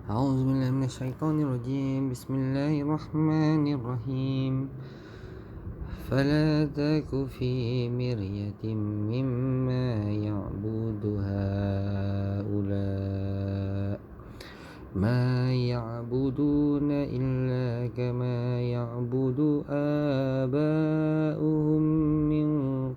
أعوذ بالله من الشيطان الرجيم. بسم الله الرحمن الرحيم. فلا تك في مرية مما يعبد هؤلاء ما يعبدون إلا كما يعبد آباؤهم من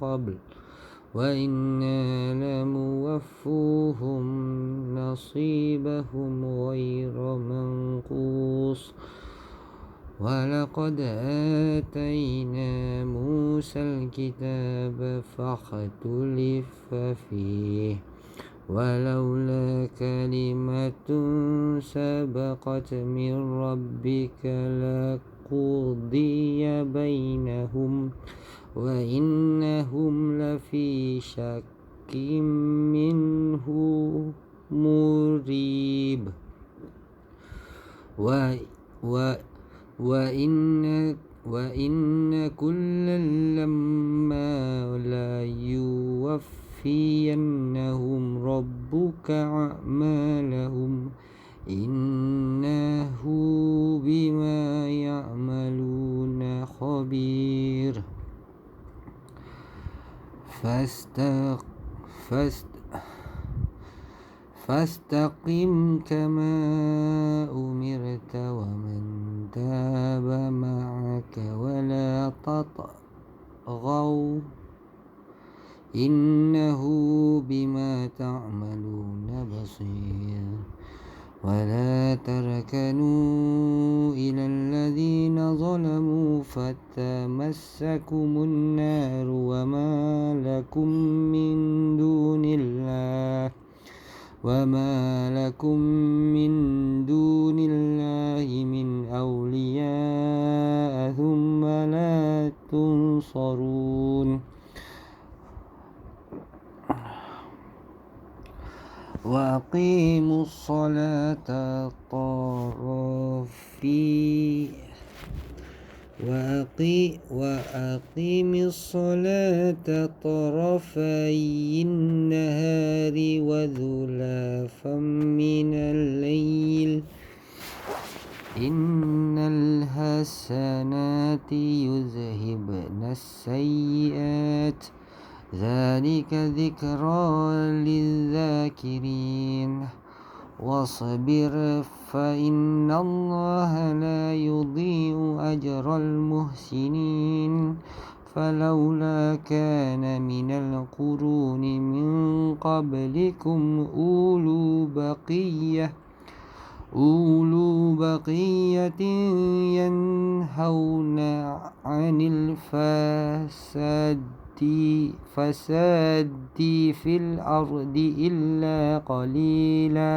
قبل وإنا لموفوهم نصيبهم غير منقوص ولقد آتينا موسى الكتاب فاختلف فيه ولولا كلمة سبقت من ربك لقضي بينهم وإنهم لفي شك منه مريب وإن كلا لما ليوفينهم ربك أعمالهم إنه بما يعملون خبير. فاستقم كما أمرت ومن تاب معك ولا تطغوا إنه بما تعملون بصير. ولا تركنوا إلى الذين ظلموا فتمسكم النار وما لكم من دون الله من أولياء ثم لا تنصرون. وأقيموا الصلاة طرفي النهار وزلفا من الليل إن الحسنات يذهبن السيئات ذلك ذكرى للذاكرين. واصبر فإن الله لا يضيع أجر المحسنين. فلولا كان من القرون من قبلكم أولو بقية ينهون عن الفساد في الأرض إلا قليلا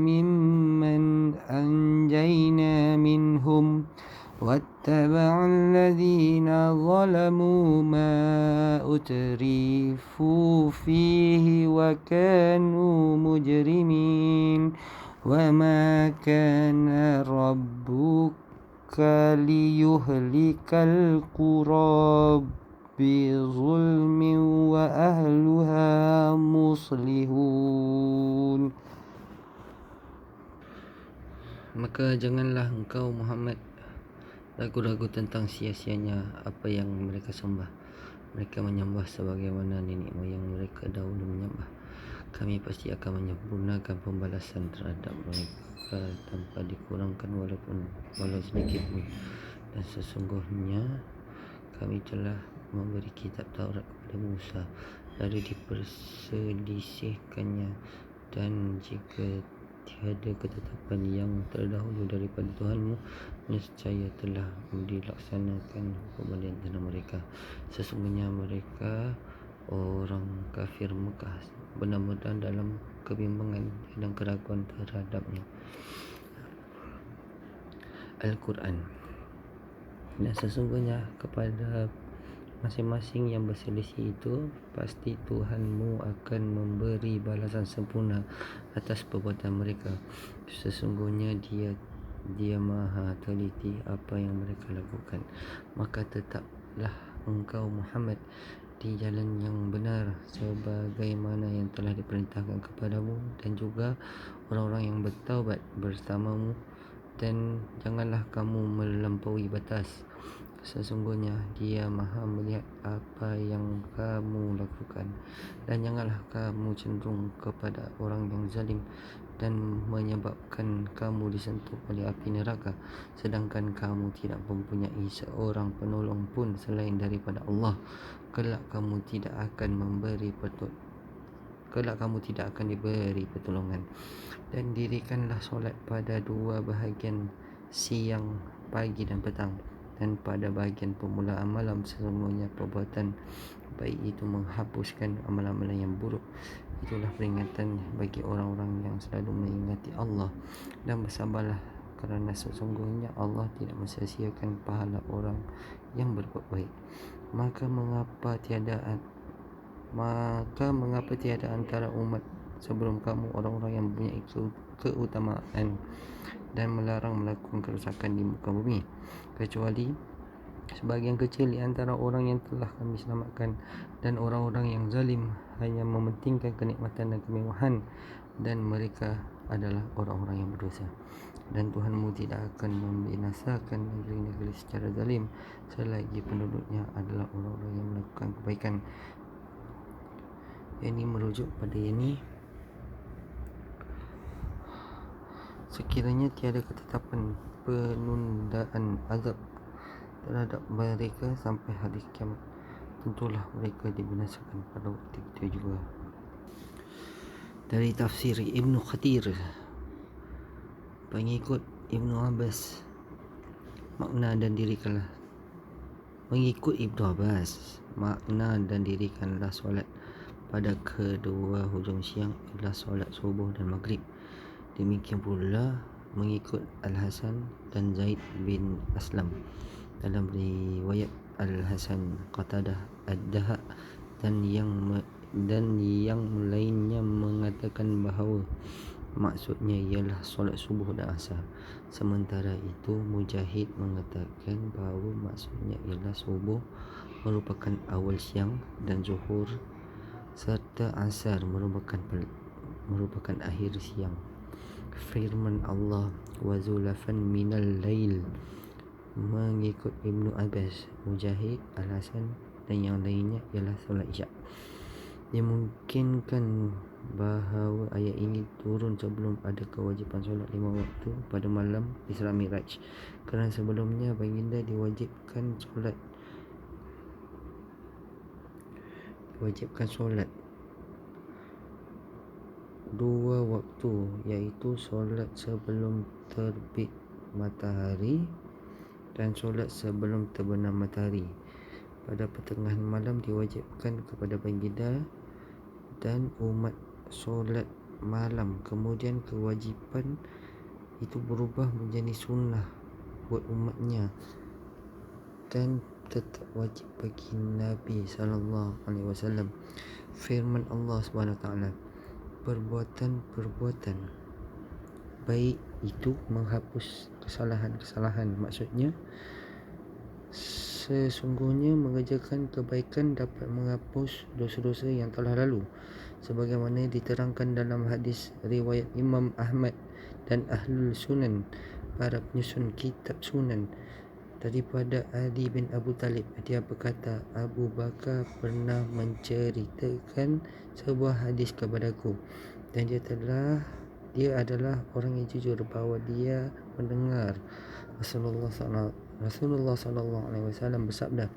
ممن أنجينا منهم واتبع الذين ظلموا ما أترفوا فيه وكانوا مجرمين. وما كان ربك ليهلك القرى بظلم وأهلها مصلحون. Maka janganlah engkau Muhammad ragu-ragu tentang sia-sianya apa yang mereka sembah. Mereka menyembah sebagaimana nenek moyang mereka dahulu menyembah. Kami pasti akan menyempurnakan pembalasan terhadap mereka tanpa dikurangkan walau sedikit pun. Dan sesungguhnya kami telah memberi kitab Taurat kepada Musa lalu diperselisihkannya, dan jika tiada ketetapan yang terdahulu daripada Tuhanmu, nescaya telah dilaksanakan hukum di antara mereka. Sesungguhnya mereka orang kafir Mekah benar-benar dalam kebimbangan dan keraguan terhadapnya Al-Quran. Dan sesungguhnya kepada masing-masing yang berselisih itu pasti Tuhanmu akan memberi balasan sempurna atas perbuatan mereka. Sesungguhnya dia maha teliti apa yang mereka lakukan. Maka tetaplah engkau Muhammad di jalan yang benar sebagaimana yang telah diperintahkan kepadamu, dan juga orang-orang yang bertaubat bersamamu, dan janganlah kamu melampaui batas. Sesungguhnya Dia Maha melihat apa yang kamu lakukan, dan janganlah kamu cenderung kepada orang yang zalim dan menyebabkan kamu disentuh oleh api neraka, sedangkan kamu tidak mempunyai seorang penolong pun selain daripada Allah. Kelak kamu tidak akan diberi pertolongan. Dan dirikanlah solat pada dua bahagian siang, pagi dan petang, dan pada bahagian permulaan malam. Sesungguhnya perbuatan baik itu menghapuskan amalan-amalan yang buruk. Itulah peringatan bagi orang-orang yang selalu mengingati Allah, dan bersabarlah, kerana sesungguhnya Allah tidak mensia-siakan pahala orang yang berbuat baik. Maka mengapa tiada antara umat sebelum kamu orang-orang yang mempunyai keutamaan dan melarang melakukan kerusakan di muka bumi, kecuali sebahagian kecil di antara orang yang telah kami selamatkan, dan orang-orang yang zalim hanya mementingkan kenikmatan dan kemewahan, dan mereka adalah orang-orang yang berdosa. Dan Tuhanmu tidak akan membinasakan negeri-negeri secara zalim selagi penduduknya adalah orang-orang yang melakukan kebaikan. Ini merujuk pada ini, sekiranya tiada ketetapan penundaan azab terhadap mereka sampai hari kiamat, tentulah mereka dibinasakan pada waktu itu juga. Dari tafsir Ibnu Kathir, pengikut Ibnu Abbas, makna dan dirikanlah mengikut Ibnu Abbas, makna dan dirikanlah solat pada kedua hujung siang adalah solat subuh dan maghrib. Demikian pula mengikut Al-Hasan dan Zaid bin Aslam. Dalam riwayat Al-Hasan, Qatadah, Ad-Dahak dan yang lainnya mengatakan bahawa maksudnya ialah solat subuh dan asar. Sementara itu Mujahid mengatakan bahawa maksudnya ialah subuh merupakan awal siang, dan zuhur serta asar merupakan akhir siang. Firman Allah, wa zulafan minal lail, mengikut Ibnu Abbas, Mujahid, Al-Hasan dan yang lainnya ialah solat isyak. Dimungkinkan bahawa ayat ini turun sebelum ada kewajipan solat 5 waktu pada malam Isra Mi'raj, kerana sebelumnya baginda diwajibkan solat 2 waktu, iaitu solat sebelum terbit matahari dan solat sebelum terbenam matahari. Pada pertengahan malam diwajibkan kepada baginda dan umat solat malam, kemudian kewajipan itu berubah menjadi sunnah buat umatnya dan tetap wajib bagi Nabi SAW. Firman Allah SWT, perbuatan baik itu menghapus kesalahan-kesalahan. Maksudnya, sesungguhnya mengerjakan kebaikan dapat menghapus dosa-dosa yang telah lalu, sebagaimana diterangkan dalam hadis riwayat Imam Ahmad dan Ahlul Sunan, para penyusun kitab Sunan, daripada Ali bin Abu Talib. Dia berkata, Abu Bakar pernah menceritakan sebuah hadis kepadaku, dan dia adalah orang yang jujur, bahawa dia mendengar Rasulullah SAW bersabda,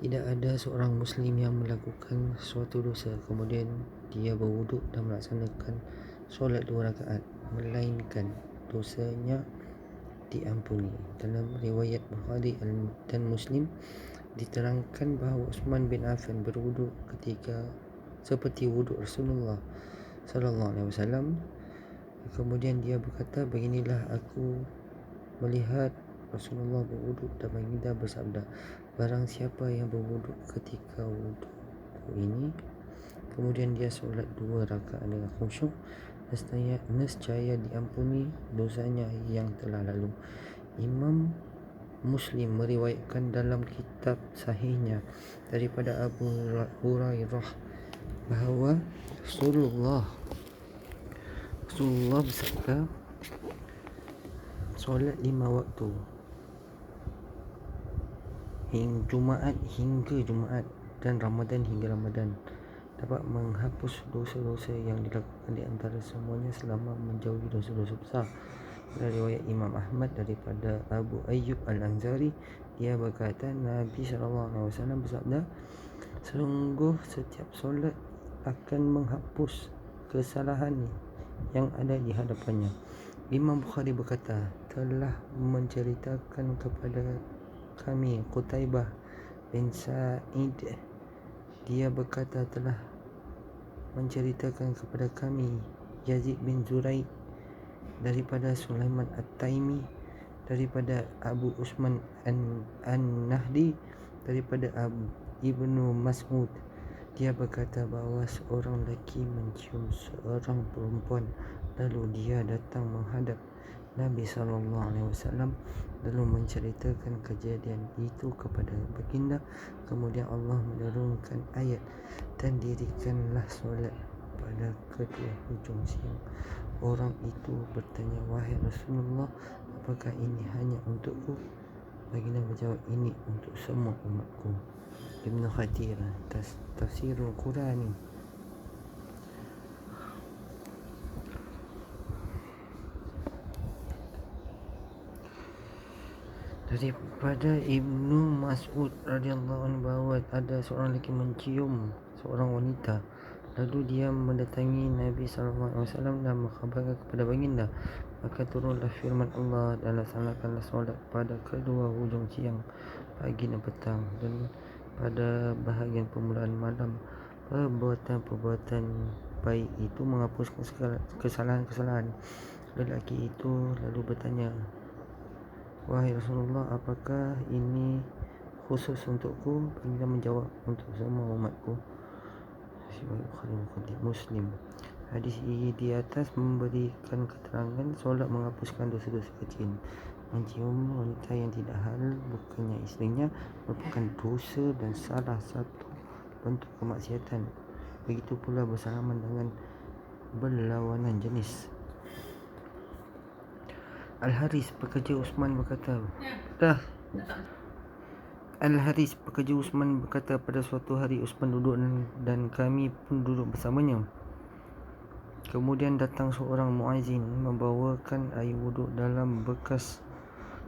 tidak ada seorang Muslim yang melakukan suatu dosa kemudian dia berwuduk dan melaksanakan solat 2 rakaat, melainkan dosanya diampuni. Dalam riwayat Bukhari dan Muslim diterangkan bahawa Uthman bin Affan berwuduk seperti wuduk Rasulullah SAW. Kemudian dia berkata, beginilah aku melihat Rasulullah berwuduk, dan baginda bersabda, barang siapa yang berwuduk ketika wuduk ini, kemudian dia solat 2 rakaat dengan khusyuk, nescaya diampuni dosanya yang telah lalu. Imam Muslim meriwayatkan dalam kitab sahihnya daripada Abu Hurairah bahawa Rasulullah bersabda, solat 5 waktu Jumaat hingga Jumaat dan Ramadan hingga Ramadan dapat menghapus dosa-dosa yang dilakukan di antara semuanya selama menjauhi dosa-dosa besar. Dari riwayat Imam Ahmad daripada Abu Ayyub Al-Ansari, dia berkata Nabi SAW bersabda, sungguh setiap solat akan menghapus kesalahan yang ada di hadapannya. Imam Bukhari berkata, telah menceritakan kepada kami Qutaibah bin Sa'id, dia berkata telah menceritakan kepada kami Yazid bin Zuraid daripada Sulaiman At-Taimi daripada Abu Usman An-Nahdi daripada Ibnu Mas'ud, dia berkata bahawa seorang lelaki mencium seorang perempuan, lalu dia datang menghadap Nabi SAW lalu menceritakan kejadian itu kepada baginda. Kemudian Allah menurunkan ayat, dan dirikanlah solat pada kedua hujung siang. Orang itu bertanya, wahai Rasulullah, apakah ini hanya untukku? Baginda menjawab, ini untuk semua umatku. Ibnu Kathir, Tafsirul Quran. Daripada Ibnu Mas'ud radhiyallahu anhu bahawa ada seorang lelaki mencium seorang wanita, lalu dia mendatangi Nabi SAW dan mengkhabarkan kepada baginda. Maka turunlah firman Allah, dan laksanakanlah solat pada kedua hujung siang, pagi dan petang, dan pada bahagian permulaan malam. Perbuatan-perbuatan baik itu menghapuskan segala kesalahan-kesalahan. Lelaki itu lalu bertanya, wahai Rasulullah, apakah ini khusus untukku? Baginda menjawab, untuk semua umatku. Muslim. Hadis di atas memberikan keterangan solat menghapuskan dosa-dosa kecil. Mencium wanita yang tidak halal, bukannya isterinya, merupakan dosa dan salah satu bentuk kemaksiatan. Begitu pula bersalaman dengan berlawanan jenis. Al-Haris pekerja Usman berkata, pada suatu hari Usman duduk dan kami pun duduk bersamanya. Kemudian datang seorang muazzin membawakan air wuduk dalam bekas.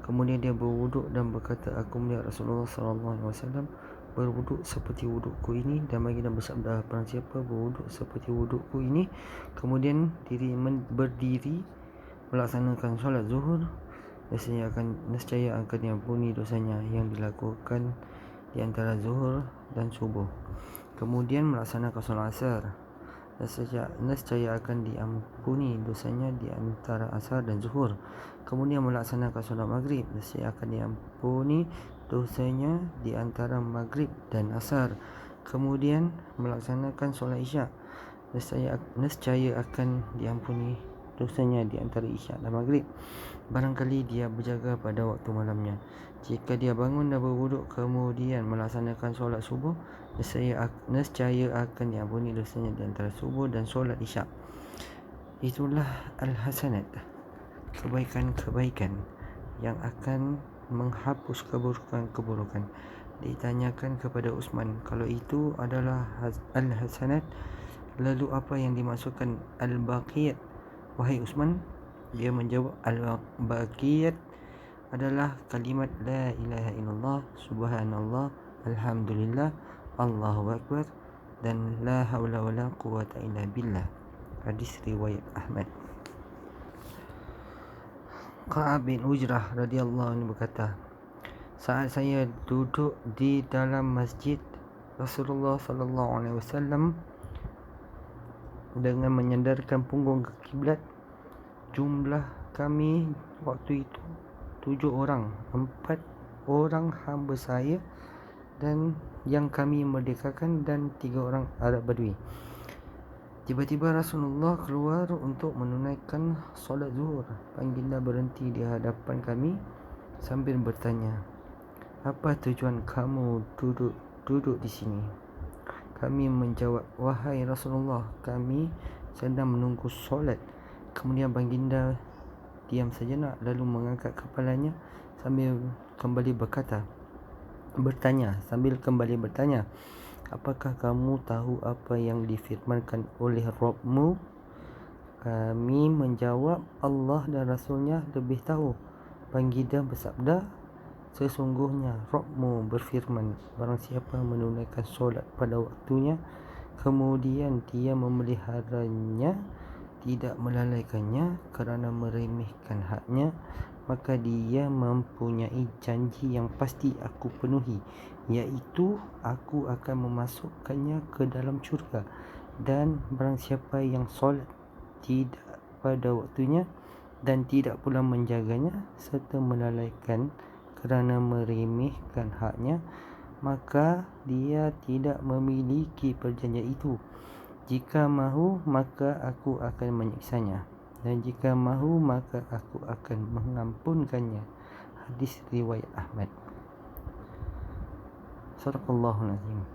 Kemudian dia berwuduk dan berkata, aku melihat Rasulullah SAW berwuduk seperti wudukku ini, dan baginda bersabda, barang siapa berwuduk seperti wudukku ini kemudian berdiri melaksanakan solat zuhur, nescaya akan diampuni dosanya yang dilakukan di antara zuhur dan subuh. Kemudian melaksanakan solat asar, nescaya akan diampuni dosanya di antara asar dan zuhur. Kemudian melaksanakan solat maghrib, nescaya akan diampuni dosanya di antara maghrib dan asar. Kemudian melaksanakan solat isyak, nescaya akan diampuni dosanya di antara isyak dan maghrib, barangkali dia berjaga pada waktu malamnya. Jika dia bangun dan berwuduk kemudian melaksanakan solat subuh, nescaya akan diampuni dosanya di antara subuh dan solat isyak. Itulah al-hasanat, kebaikan-kebaikan yang akan menghapus keburukan-keburukan. Ditanyakan kepada Utsman, kalau itu adalah al-hasanat, lalu apa yang dimaksudkan al-baqiyat, wahai Utsman? Dia menjawab, al-baqiyat adalah kalimat la ilaha illallah, subhanallah, alhamdulillah, Allahu akbar, dan la haula wala quwata illa billah. Hadis riwayat Ahmad. Ka'ab bin Ujrah radhiyallahu anhu berkata, saat saya duduk di dalam masjid Rasulullah sallallahu alaihi wasallam dengan menyandarkan punggung ke kiblat, jumlah kami waktu itu 7 orang, 4 orang hamba saya dan yang kami merdekakan, dan 3 orang Arab Badui. Tiba-tiba Rasulullah keluar untuk menunaikan solat zuhur. Baginda berhenti di hadapan kami sambil bertanya, apa tujuan kamu duduk di sini? Kami menjawab, wahai Rasulullah, kami sedang menunggu solat. Kemudian baginda diam sejenak, lalu mengangkat kepalanya sambil kembali bertanya, apakah kamu tahu apa yang difirmankan oleh Rabbmu? Kami menjawab, Allah dan Rasulnya lebih tahu. Baginda bersabda, sesungguhnya Rabbmu berfirman, barang siapa menunaikan solat pada waktunya, kemudian dia memeliharanya, tidak melalaikannya kerana meremehkan haknya, maka dia mempunyai janji yang pasti aku penuhi, iaitu aku akan memasukkannya ke dalam syurga. Dan barang siapa yang solat tidak pada waktunya dan tidak pula menjaganya serta melalaikan kerana meremehkan haknya, maka dia tidak memiliki perjanjian itu. Jika mahu, maka aku akan menyiksanya, dan jika mahu, maka aku akan mengampunkannya. Hadis riwayat Ahmad. Sadaqallahul Azim.